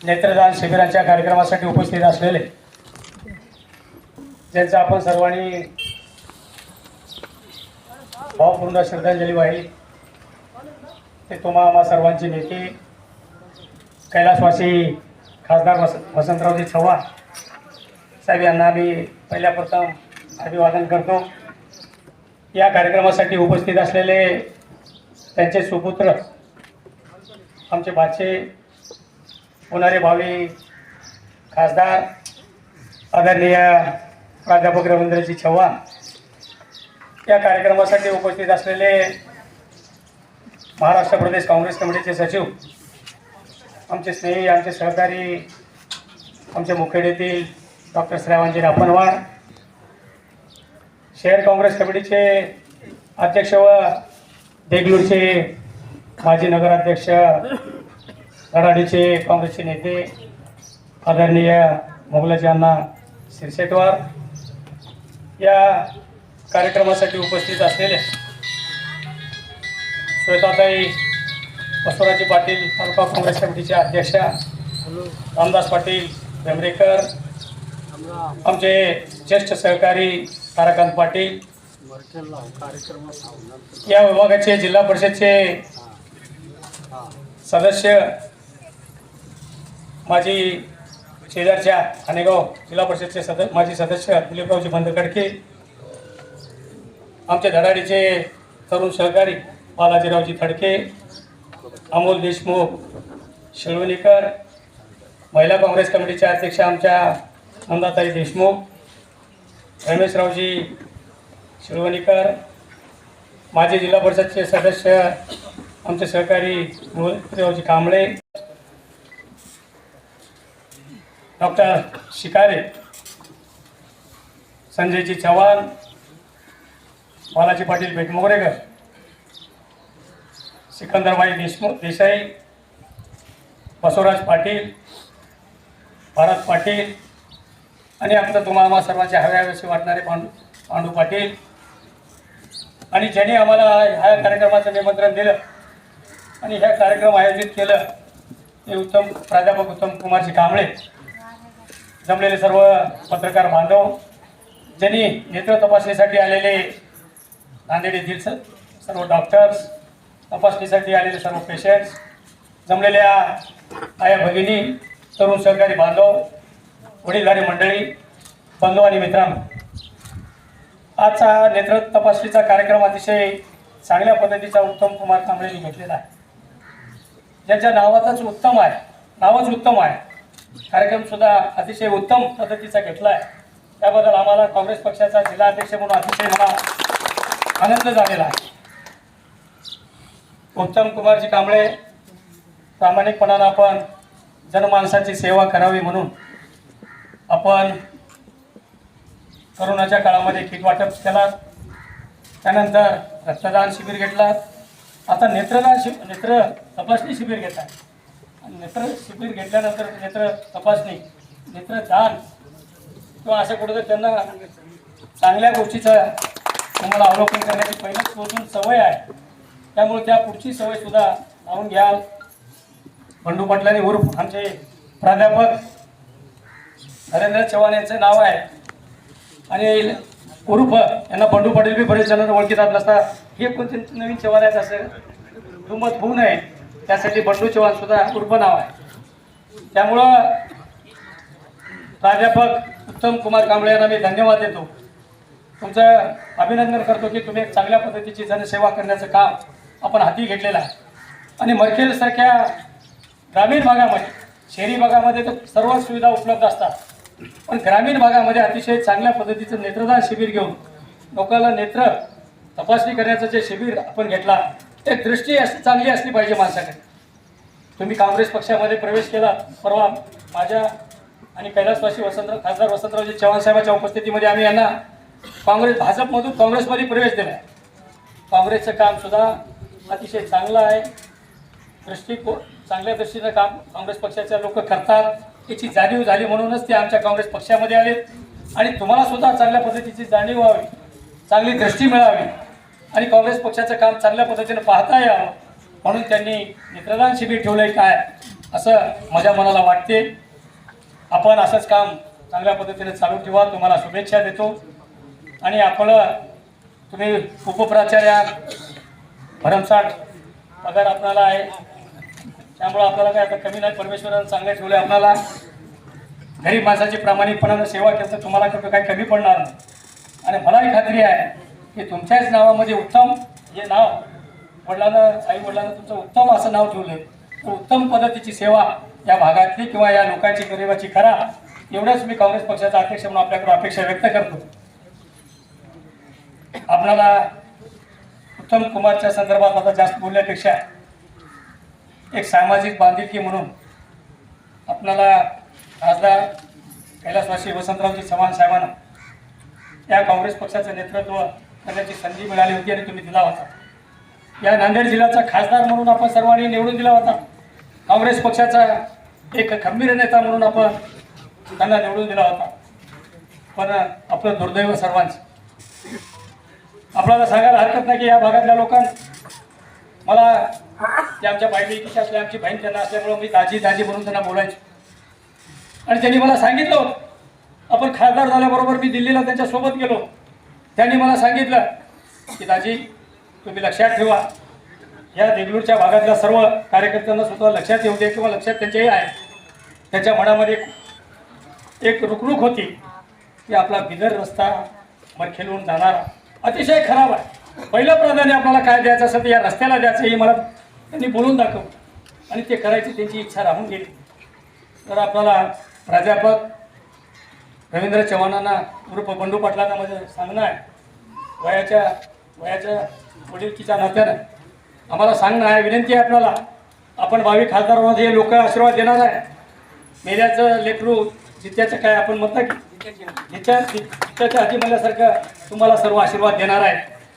नेत्रदान शिबिराच्या कार्यक्रमासाठी उपस्थित असलेले, ज्यांचा आपण सर्वांनी भावपूर्ण श्रद्धांजली वाहिली, ते तुम्हा सर्वांचे नेते कैलासवासी खासदार वसंतरावजी चव्हाण साहेब यांना मी पहिल्याप्रथम अभिवादन करतो. या कार्यक्रमासाठी उपस्थित असलेले त्यांचे सुपुत्र आमचे बाचे होणारे भावी खासदार आदरणीय प्राध्यापक रवींद्रजी चव्हाण, या कार्यक्रमासाठी उपस्थित असलेले महाराष्ट्र प्रदेश काँग्रेस कमिटीचे सचिव, आमचे स्नेही, आमचे सहकारी, आमचे मुखेडीतील डॉक्टर श्रावणजी रापनवार, शहर काँग्रेस कमिटीचे अध्यक्ष व देगलूरचे माजी नगराध्यक्ष, गडाडीचे काँग्रेसचे नेते आदरणीय मोगलाजी अण्णा सिरसेटवार, या कार्यक्रमासाठी उपस्थित असलेले श्वेताताई बसवराजी पाटील, तालुका काँग्रेस कमिटीचे अध्यक्ष रामदास पाटील बेंबरेकर, आमचे ज्येष्ठ सहकारी ताराकांत पाटील, या विभागाचे जिल्हा परिषदचे सदस्य, माजी शेजारच्या अनेगाव जिल्हा परिषदचे माजी सदस्य दिलीपरावजी बंदकडके, आमचे धडाडीचे तरुण सहकारी बालाजीरावजी थडके, अमोल देशमुख शिळवणीकर, महिला काँग्रेस कमिटीचे अध्यक्ष आमच्या नंदाताई देशमुख, रमेशरावजी शिळवणीकर, माजी जिल्हा परिषदचे सदस्य आमचे सहकारी मोहनरावजी कांबळे, डॉक्टर शिकारे, संजयजी चव्हाण, बालाजी पाटील बेटमोगरेकर, सिकंदरबाई देसाई, बसवराज पाटील, भारत पाटील आणि आपलं तुम्हाला सर्वांचे हव्यावेसे वाटणारे पांडू पाटील, आणि ज्यांनी आम्हाला ह्या कार्यक्रमाचं निमंत्रण दिलं आणि ह्या कार्यक्रम आयोजित केलं ते प्राध्यापक उत्तम कुमारजी कांबळे, जमलेले सर्व पत्रकार बांधव, ज्यांनी नेत्र तपासणीसाठी आलेले नांदेड येथील सर्व डॉक्टर्स, तपासणीसाठी आलेले सर्व पेशंट्स, जमलेल्या आया भगिनी, तरुण सहकारी बांधव, वडीलधारी मंडळी, बंधू आणि मित्रांनो, आजचा नेत्र तपासणीचा कार्यक्रम अतिशय चांगल्या पद्धतीचा उत्तम कुमार कांबळेंनी घेतलेला आहे. ज्यांच्या नावाचाच उत्तम आहे, नावच उत्तम आहे, कार्यक्रमसुद्धा अतिशय उत्तम पद्धतीचा घेतला आहे. त्याबद्दल आम्हाला काँग्रेस पक्षाचा जिल्हा अध्यक्ष म्हणून अतिशय मला आनंद झालेला आहे. उत्तम कुमारजी कांबळे प्रामाणिकपणानं आपण जनमानसाची सेवा करावी म्हणून आपण कोरोनाच्या काळामध्ये किट वाटप केला, त्यानंतर रक्तदान शिबिर घेतला, आता नेत्र तपासणी शिबिर घेत आहे. आणि नेत्र शिबिर घेतल्यानंतर नेत्र तपासणी, नेत्रदान किंवा असं कुठं त्यांना चांगल्या गोष्टीचं तुम्हाला अवलोकन करण्याची पहिल्याच पासून सवय आहे, त्यामुळे त्या पुढची सवयसुद्धा लावून घ्याल. बंडू पाटलांनी उर्फ आमचे प्राध्यापक नरेंद्र चव्हाण यांचं नाव आहे आणि उर्फ यांना बंडू पाटील बी बरेच जणांना ओळखीतात नसता, हे कोणते नवीन चव्हाण आहेत असं दुमत होऊ नये, त्यासाठी बंडू चव्हाण सुद्धा उर्फ नाव आहे. त्यामुळं प्राध्यापक उत्तम कुमार कांबळे यांना मी धन्यवाद देतो, तुमचं अभिनंदन करतो की तुम्ही एक चांगल्या पद्धतीची जनसेवा करण्याचं काम आपण हाती घेतलेलं आहे. आणि मरखेलसारख्या ग्रामीण भागामध्ये, शहरी भागामध्ये तर सर्व सुविधा उपलब्ध असतात, पण ग्रामीण भागामध्ये अतिशय चांगल्या पद्धतीचं नेत्रदान शिबिर घेऊन लोकांना नेत्र तपासणी करण्याचं जे शिबिर आपण घेतला, ते दृष्टी चांगली असली पाहिजे माणसाकडे. तुम्ही काँग्रेस पक्षामध्ये प्रवेश केला परवा, माझ्या आणि कैलासवासी खासदार वसंतरावजी चव्हाण साहेबांच्या उपस्थितीमध्ये आम्ही यांना भाजपमधून काँग्रेसमध्ये प्रवेश दिला. काँग्रेसचं काम सुद्धा अतिशय चांगलं आहे, चांगल्या दृष्टीनं काम काँग्रेस पक्षाच्या लोक करतात, याची जाणीव झाली म्हणूनच ते आमच्या काँग्रेस पक्षामध्ये आले. आणि तुम्हाला सुद्धा चांगल्या पद्धतीची जाणीव व्हावी, चांगली दृष्टी मिळावी आणि काँग्रेस पक्षाचं काम चांगल्या पद्धतीने पाहता यावं म्हणून त्यांनी नेत्रदान शिबिर ठेवलंय. काय असं माझ्या मनाला वाटते. आपण असंच काम चांगल्या पद्धतीने चालू ठेवा. तुम्हाला शुभेच्छा देतो. आणि आपलं तुम्ही उपप्राचार्य भरमसाठ पगार आपल्याला आहे, त्यामुळं आपल्याला काय आता कमी नाही. परमेश्वरानं चांगले ठेवले आपल्याला. गरीब माणसाची प्रामाणिकपणानं सेवा केली तर तुम्हाला कुठं काही कमी पडणार नाही. आणि मलाही खात्री आहे की तुमच्याच नावामध्ये उत्तम हे नाव वडिलांना आई वडिलांना तुमचं उत्तम असं नाव ठेवलं तर उत्तम पद्धतीची सेवा या भागातली किंवा या लोकांची गरिबाची करा. एवढंच मी काँग्रेस पक्षाचा अध्यक्ष म्हणून आपल्याकडे अपेक्षा व्यक्त करतो. आपल्याला उत्तम कुमारच्या संदर्भात आता जास्त बोलण्यापेक्षा एक सामाजिक बांधिलकी म्हणून आपल्याला खासदार कैलासवासी वसंतरावजी चव्हाण साहेबांना या काँग्रेस पक्षाचं नेतृत्व करण्याची संधी मिळाली होती आणि तुम्ही दिला होता. या नांदेड जिल्ह्याचा खासदार म्हणून आपण सर्वांनी निवडून दिला होता. काँग्रेस पक्षाचा एक खंबीर नेता म्हणून आपण त्यांना निवडून दिला होता. पण आपलं दुर्दैव सर्वांचं. आपल्याला सांगायला हरकत नाही की या भागातल्या लोकांना मला ते आमच्या बायलेकीचे असले आमची बहीण त्यांना असल्यामुळं मी दाजी दाजी म्हणून त्यांना बोलायचो. आणि त्यांनी मला सांगितलं होतं, आपण खासदार झाल्याबरोबर मी दिल्लीला त्यांच्यासोबत गेलो. त्यांनी मला सांगितलं की दाजी तुम्ही लक्षात ठेवा, या देगलूरच्या भागातल्या सर्व कार्यकर्त्यांना सुद्धा लक्षात येऊ दे किंवा लक्षात त्यांच्याही आहे. त्यांच्या मनामध्ये एक रुकरुक होती की आपला बिदर रस्ता मरखेलून जाणारा अतिशय खराब आहे. पहिलं प्राधान्य आपल्याला काय द्यायचं असेल तर या रस्त्याला द्यायचं हे मला त्यांनी बोलून दाखवलं आणि ते करायची त्यांची इच्छा राहून गेली. तर आपल्याला प्राध्यापक रवींद्र चव्हाणांना उर्फ बंडू पाटलांना माझं सांगणं आहे, वयाच्या वडीलकीच्या नात्यानं आम्हाला सांगणं आहे, विनंती आहे आपल्याला. आपण भावी खासदारांमध्ये लोक आशीर्वाद देणार आहे. मेल्याचं लेकरू जित्याचं काय आपण म्हणता की जित्याच्या हाती म्हणल्यासारखं तुम्हाला सर्व आशीर्वाद देणार आहे,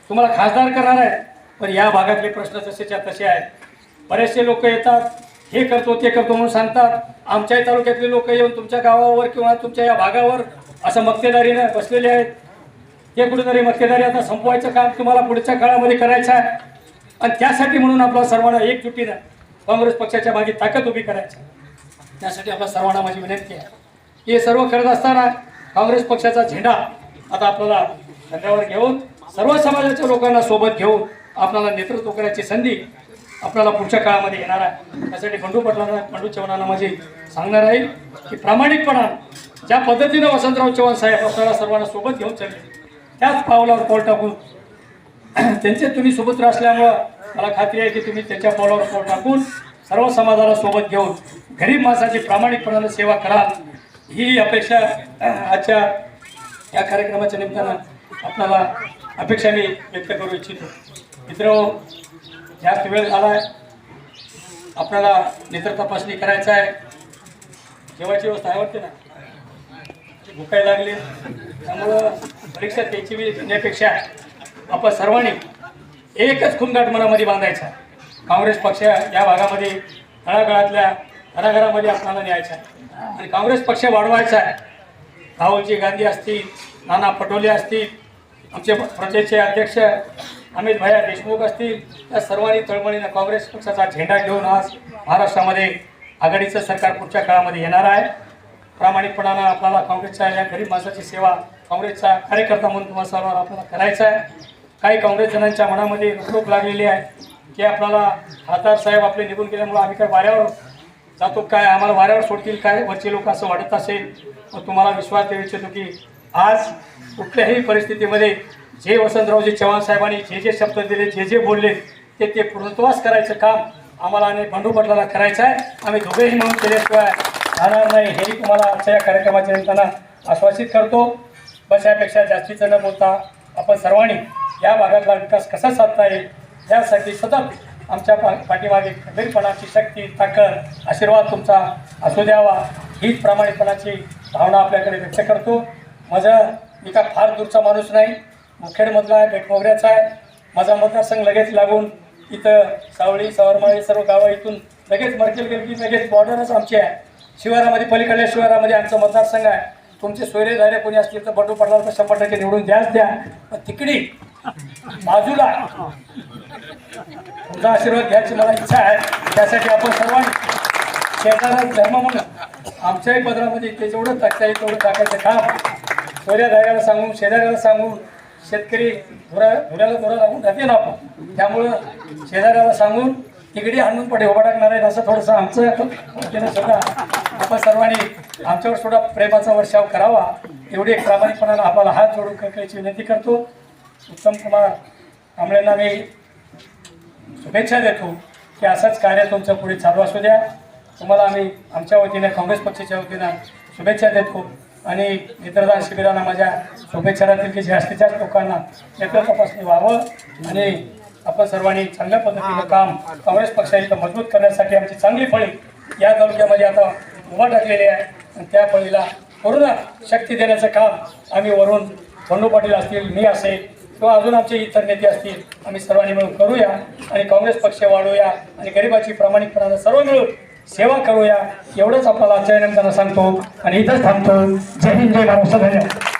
तुम्हाला खासदार करणार आहे. पण या भागातले प्रश्न जसेच्या तसे आहेत. बरेचसे लोक येतात, हे करतो ते करतो म्हणून सांगतात. आमच्याही तालुक्यातले लोक येऊन तुमच्या गावावर किंवा तुमच्या या भागावर असं मक्तेदारीनं बसलेले आहेत. हे कुठेतरी मक्तेदारी आता संपवायचं काम तुम्हाला पुढच्या काळामध्ये करायचं आहे. आणि त्यासाठी म्हणून आपल्या सर्वांना एकजुटीनं काँग्रेस पक्षाच्या मागे ताकद उभी करायची. त्यासाठी आपल्या सर्वांना माझी विनंती आहे. हे सर्व करत असताना काँग्रेस पक्षाचा झेंडा आता आपल्याला खांद्यावर घेऊन सर्व समाजाच्या लोकांना सोबत घेऊन आपल्याला नेतृत्व करायची संधी आपल्याला पुढच्या काळामध्ये येणार आहे. त्यासाठी बंडू चव्हाणांना माझी सांगणार आहे की प्रामाणिकपणानं ज्या पद्धतीनं वसंतराव चव्हाण साहेब आपल्याला सर्वांना सोबत घेऊन चालले त्याच पावलावर पाऊल टाकून त्यांचे तुम्ही सुपुत्र असल्यामुळं मला खात्री आहे की तुम्ही त्यांच्या पावलावर पाऊल टाकून सर्व समाजाला सोबत घेऊन गरीब माणसाची प्रामाणिकपणानं सेवा कराल ही अपेक्षा आजच्या या कार्यक्रमाच्या निमित्तानं आपल्याला अपेक्षा मी व्यक्त करू इच्छितो. मित्र, जास्त वेळ झाला आहे, आपल्याला नेत्र तपासणी करायचं आहे. जेवायची व्यवस्था आहे वाटते ना, भुकायला लागली, त्यामुळं परीक्षा त्याची वेळ घेण्यापेक्षा आपण सर्वांनी एकच खुनगाठ मनामध्ये बांधायचा. काँग्रेस पक्ष या भागामध्ये तळागाळातल्या घराघरामध्ये आपल्याला न्यायचा आहे आणि काँग्रेस पक्ष वाढवायचा आहे. राहुलजी गांधी असतील, नाना पटोले असतील, आमचे प्रदेशचे अध्यक्ष अमित भैया देशमुख असतील, त्या सर्वांनी तळमळीनं काँग्रेस पक्षाचा झेंडा घेऊन आज महाराष्ट्रामध्ये आघाडीचं सरकार पुढच्या काळामध्ये येणार आहे. प्रामाणिकपणानं आपल्याला काँग्रेसच्या या गरीब माणसाची सेवा काँग्रेसचा कार्यकर्ता म्हणून तुम्हाला सर्वांना आपल्याला करायचा आहे. काही काँग्रेस जणांच्या मनामध्ये रुखरुख लागलेली आहे की आपल्याला खासदार साहेब आपले निघून गेल्यामुळे आम्ही काय वाऱ्यावर जातो काय, आम्हाला वाऱ्यावर सोडतील काय, वरचे लोक असं वाटत असेल. तर तुम्हाला विश्वास देऊ इच्छितो की आज कुठल्याही परिस्थितीमध्ये जे वसंतरावजी चव्हाण साहेबांनी जे शब्द दिले, जे बोलले ते पूर्णत्वास करायचं काम आम्हाला आणि बंडू पाटलाला करायचं आहे. आम्ही दोघेही म्हणून केल्याशिवाय राहणार नाही हेही तुम्हाला आजच्या या कार्यक्रमाच्या निमित्तानं आश्वासित करतो. बस यापेक्षा जास्तीचं न बोलता आपण सर्वांनी या भागातला विकास कसा साधता येईल यासाठी सतत आमच्या पाठीमागे खंबीरपणाची शक्ती, ताकद, आशीर्वाद तुमचा असू द्यावा हीच प्रामाणिकपणाची भावना आपल्याकडे व्यक्त करतो. मी का फार दूरचा माणूस नाही, मुखेडमधला आहे, बेटमोगऱ्याचा आहे. माझा मतदारसंघ लगेच लागून इथं सावळी, सावरमाळी सर्व गावं इथून लगेच मरकेल गेली की लगेच बॉर्डरच आमची आहे. शिवारामध्ये पलीकडल्या शिवारामध्ये आमचा मतदारसंघ आहे. तुमचे सोयरे धारे कोणी असतील तर बंडू पाटलाला 100% निवडून द्याच द्या. पण तिकडी बाजूला तुमचा आशीर्वाद घ्यायची मला इच्छा आहे. त्यासाठी आपण सर्वांनी शेताला धर्म म्हणून आमच्याही पदरामध्ये ते जेवढं टाकता येईल तेवढं टाकायचं काम सूर्यधार्याला सांगून शेजाऱ्याला सांगून शेतकरी धुऱ्याला धुरा लागून राहते ना आपण. त्यामुळं शेजाऱ्याला सांगून तिकडे हाणून पडे उभा टाकणार आहे असं थोडंसं आमचं सुद्धा आपण सर्वांनी आमच्यावर सुद्धा प्रेमाचा वर्षाव करावा एवढी एक प्रामाणिकपणानं आम्हाला हात जोडून करायची विनंती करतो. उत्तम कुमार कांबळेंना मी शुभेच्छा देतो की असंच कार्य तुमचं पुढे चालू असू द्या. तुम्हाला आम्ही आमच्या वतीने काँग्रेस पक्षाच्या वतीनं शुभेच्छा देतो आणि नेत्रदान शिबिराला माझ्या शुभेच्छा राहतील की जास्तीत जास्त लोकांना नेत्र तपासणी व्हावं आणि आपण सर्वांनी चांगल्या पद्धतीनं काम काँग्रेस पक्षाला मजबूत करण्यासाठी आमची चांगली फळी या तालुक्यामध्ये आता उभा टाकलेली आहे आणि त्या फळीला पूर्ण शक्ती देण्याचं काम आम्ही वरून बंडू पाटील असतील मी असेल किंवा अजून आमचे इतर नेते असतील आम्ही सर्वांनी मिळून करूया आणि काँग्रेस पक्ष वाढवूया आणि गरिबाची प्रामाणिकपणानं सर्व मिळून सेवा करूया एवढंच आपल्याला आजच्या निमित्तानं सांगतो आणि इथंच थांबतो. जय हिंद जय महाराष्ट्र. धन्यवाद.